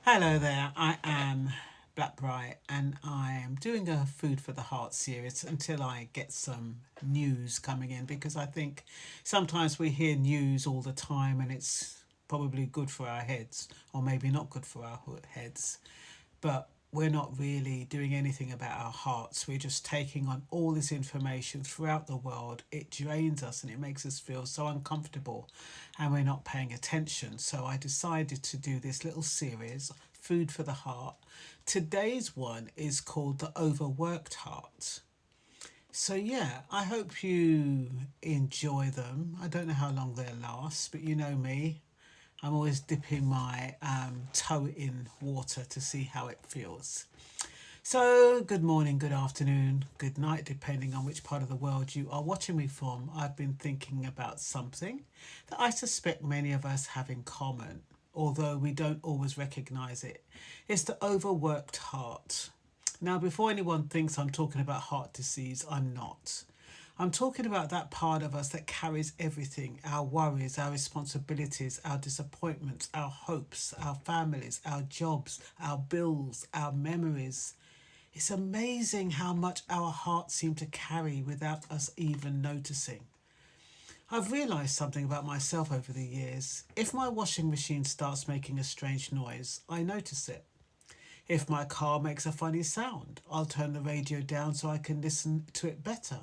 Hello there, I am Black Bright and I am doing a Food for the Heart series until I get some news coming in because I think sometimes we hear news all the time and it's probably good for our heads or maybe not good for our heads, but we're not really doing anything about our hearts. We're just taking on all this information throughout the world. It drains us and it makes us feel so uncomfortable, and we're not paying attention. So I decided to do this little series, Food for the Heart. Today's one is called The Overworked Heart. So, yeah, I hope you enjoy them. I don't know how long they'll last, but you know me. I'm always dipping my toe in water to see how it feels. So, good morning, good afternoon, good night, depending on which part of the world you are watching me from. I've been thinking about something that I suspect many of us have in common, although we don't always recognize it. It's the overworked heart. Now, before anyone thinks I'm talking about heart disease, I'm not. I'm talking about that part of us that carries everything: our worries, our responsibilities, our disappointments, our hopes, our families, our jobs, our bills, our memories. It's amazing how much our hearts seem to carry without us even noticing. I've realised something about myself over the years. If my washing machine starts making a strange noise, I notice it. If my car makes a funny sound, I'll turn the radio down so I can listen to it better,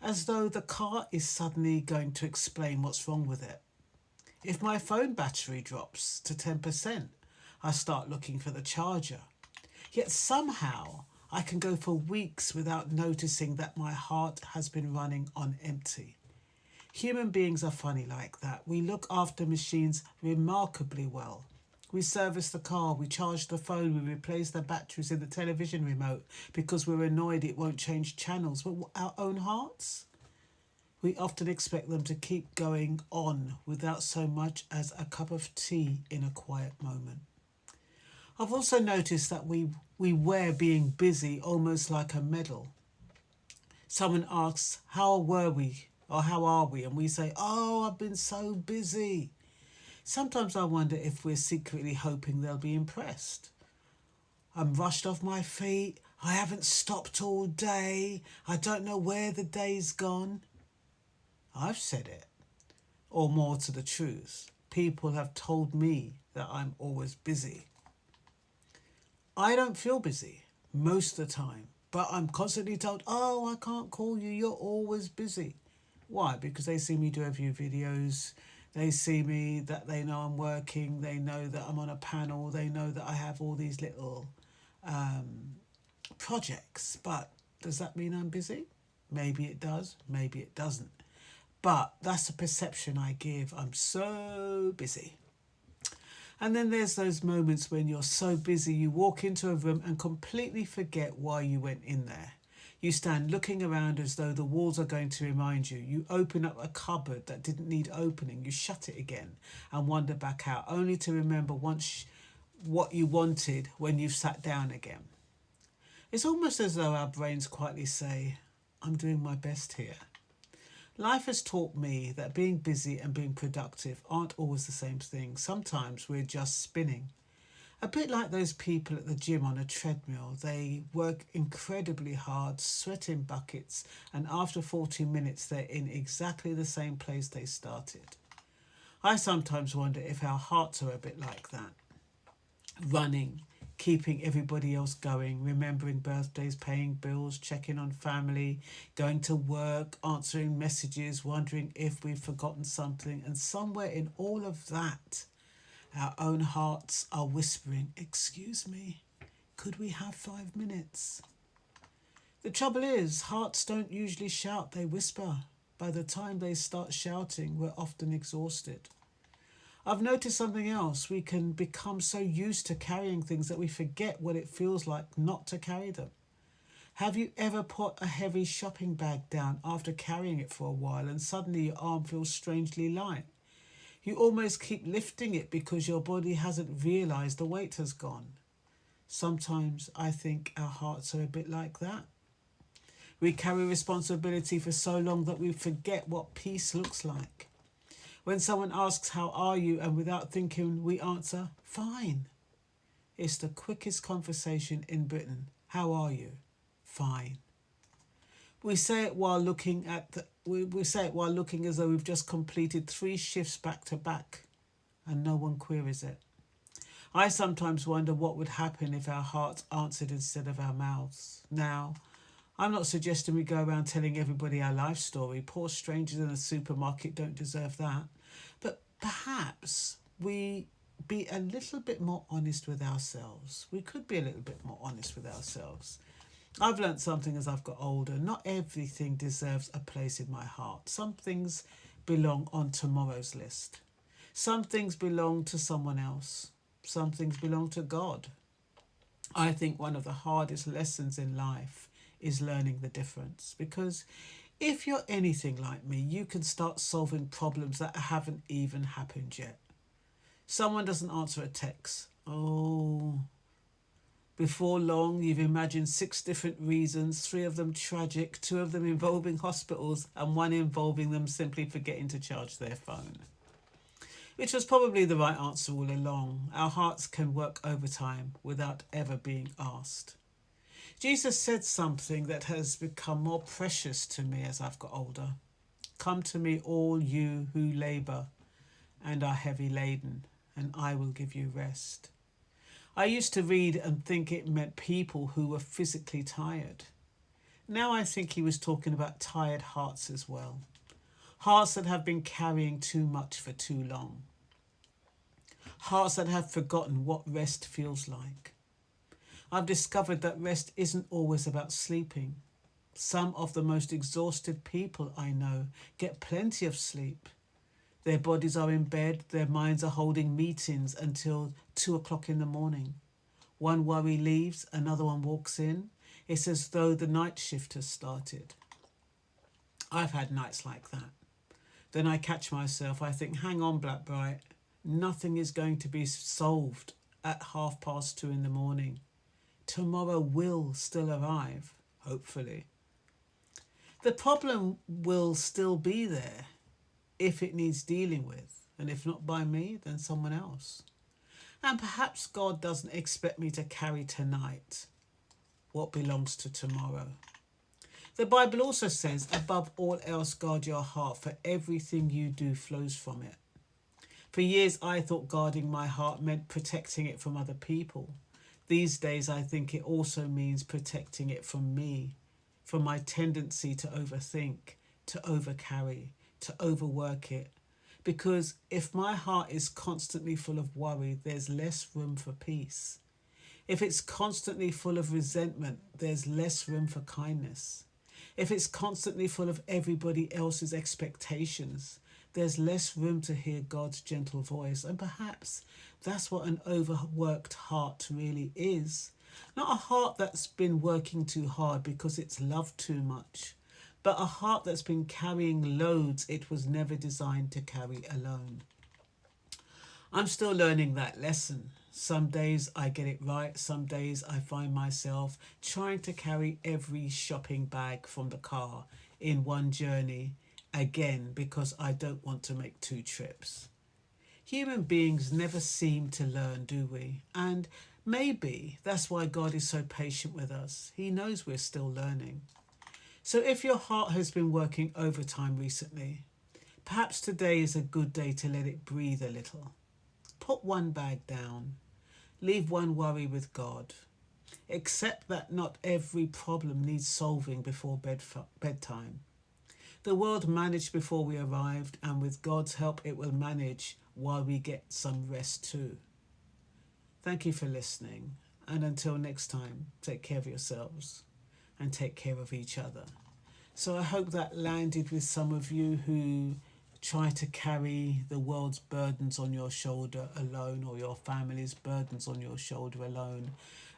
as though the car is suddenly going to explain what's wrong with it. If my phone battery drops to 10%, I start looking for the charger. Yet somehow I can go for weeks without noticing that my heart has been running on empty. Human beings are funny like that. We look after machines remarkably well. We service the car, we charge the phone, we replace the batteries in the television remote because we're annoyed it won't change channels. But our own hearts? We often expect them to keep going on without so much as a cup of tea in a quiet moment. I've also noticed that we wear being busy almost like a medal. Someone asks, how were we? Or how are we? And we say, oh, I've been so busy. Sometimes I wonder if we're secretly hoping they'll be impressed. I'm rushed off my feet. I haven't stopped all day. I don't know where the day's gone. I've said it. Or more to the truth, people have told me that I'm always busy. I don't feel busy most of the time, but I'm constantly told, oh, I can't call you, you're always busy. Why? Because they see me do a few videos, they see me that they know I'm working, they know that I'm on a panel, they know that I have all these little projects. But does that mean I'm busy? Maybe it does, maybe it doesn't. But that's the perception I give. I'm so busy. And then there's those moments when you're so busy you walk into a room and completely forget why you went in there. You stand looking around as though the walls are going to remind you. You open up a cupboard that didn't need opening. You shut it again and wander back out, only to remember once what you wanted when you've sat down again. It's almost as though our brains quietly say, I'm doing my best here. Life has taught me that being busy and being productive aren't always the same thing. Sometimes we're just spinning. A bit like those people at the gym on a treadmill. They work incredibly hard, sweat in buckets, and after 40 minutes they're in exactly the same place they started. I sometimes wonder if our hearts are a bit like that. Running, keeping everybody else going, remembering birthdays, paying bills, checking on family, going to work, answering messages, wondering if we've forgotten something. And somewhere in all of that, our own hearts are whispering, excuse me, could we have 5 minutes? The trouble is, hearts don't usually shout, they whisper. By the time they start shouting, we're often exhausted. I've noticed something else. We can become so used to carrying things that we forget what it feels like not to carry them. Have you ever put a heavy shopping bag down after carrying it for a while and suddenly your arm feels strangely light? You almost keep lifting it because your body hasn't realised the weight has gone. Sometimes I think our hearts are a bit like that. We carry responsibility for so long that we forget what peace looks like. When someone asks, how are you? And without thinking, we answer, fine. It's the quickest conversation in Britain. How are you? Fine. We say it while looking at we say it while looking as though we've just completed 3 shifts back to back, and no one queries it. I sometimes wonder what would happen if our hearts answered instead of our mouths. Now, I'm not suggesting we go around telling everybody our life story. Poor strangers in a supermarket don't deserve that. But perhaps we be a little bit more honest with ourselves. We could be a little bit more honest with ourselves. I've learnt something as I've got older. Not everything deserves a place in my heart. Some things belong on tomorrow's list. Some things belong to someone else. Some things belong to God. I think one of the hardest lessons in life is learning the difference, because if you're anything like me, you can start solving problems that haven't even happened yet. Someone doesn't answer a text. Oh, before long, you've imagined 6 different reasons, 3 of them tragic, 2 of them involving hospitals, and 1 involving them simply forgetting to charge their phone. Which was probably the right answer all along. Our hearts can work overtime without ever being asked. Jesus said something that has become more precious to me as I've got older. Come to me, all you who labour and are heavy laden, and I will give you rest. I used to read and think it meant people who were physically tired. Now I think he was talking about tired hearts as well. Hearts that have been carrying too much for too long. Hearts that have forgotten what rest feels like. I've discovered that rest isn't always about sleeping. Some of the most exhausted people I know get plenty of sleep. Their bodies are in bed, their minds are holding meetings until 2 o'clock in the morning. One worry leaves, another one walks in. It's as though the night shift has started. I've had nights like that. Then I catch myself, I think, hang on, Blackbright, nothing is going to be solved at 2:30 in the morning. Tomorrow will still arrive, hopefully. The problem will still be there if it needs dealing with, and if not by me, then someone else. And perhaps God doesn't expect me to carry tonight what belongs to tomorrow. The Bible also says, above all else, guard your heart, for everything you do flows from it. For years, I thought guarding my heart meant protecting it from other people. These days, I think it also means protecting it from me, from my tendency to overthink, to overcarry, to overwork it. Because if my heart is constantly full of worry, there's less room for peace. If it's constantly full of resentment, there's less room for kindness. If it's constantly full of everybody else's expectations, there's less room to hear God's gentle voice. And perhaps that's what an overworked heart really is. Not a heart that's been working too hard because it's loved too much, but a heart that's been carrying loads it was never designed to carry alone. I'm still learning that lesson. Some days I get it right. Some days I find myself trying to carry every shopping bag from the car in one journey again because I don't want to make 2 trips. Human beings never seem to learn, do we? And maybe that's why God is so patient with us. He knows we're still learning. So if your heart has been working overtime recently, perhaps today is a good day to let it breathe a little. Put one bag down. Leave one worry with God. Accept that not every problem needs solving before bedtime. The world managed before we arrived, and with God's help it will manage while we get some rest too. Thank you for listening, and until next time, take care of yourselves and take care of each other. So I hope that landed with some of you who try to carry the world's burdens on your shoulder alone, or your family's burdens on your shoulder alone,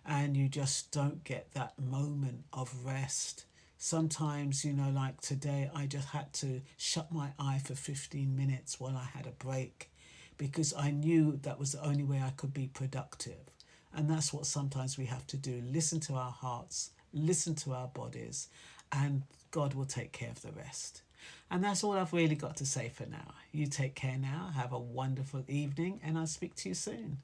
and you just don't get that moment of rest. Sometimes, like today, I just had to shut my eye for 15 minutes while I had a break, because I knew that was the only way I could be productive. And that's what sometimes we have to do. Listen to our hearts, listen to our bodies, and God will take care of the rest. And that's all I've really got to say for now. You take care now. Have a wonderful evening, and I'll speak to you soon.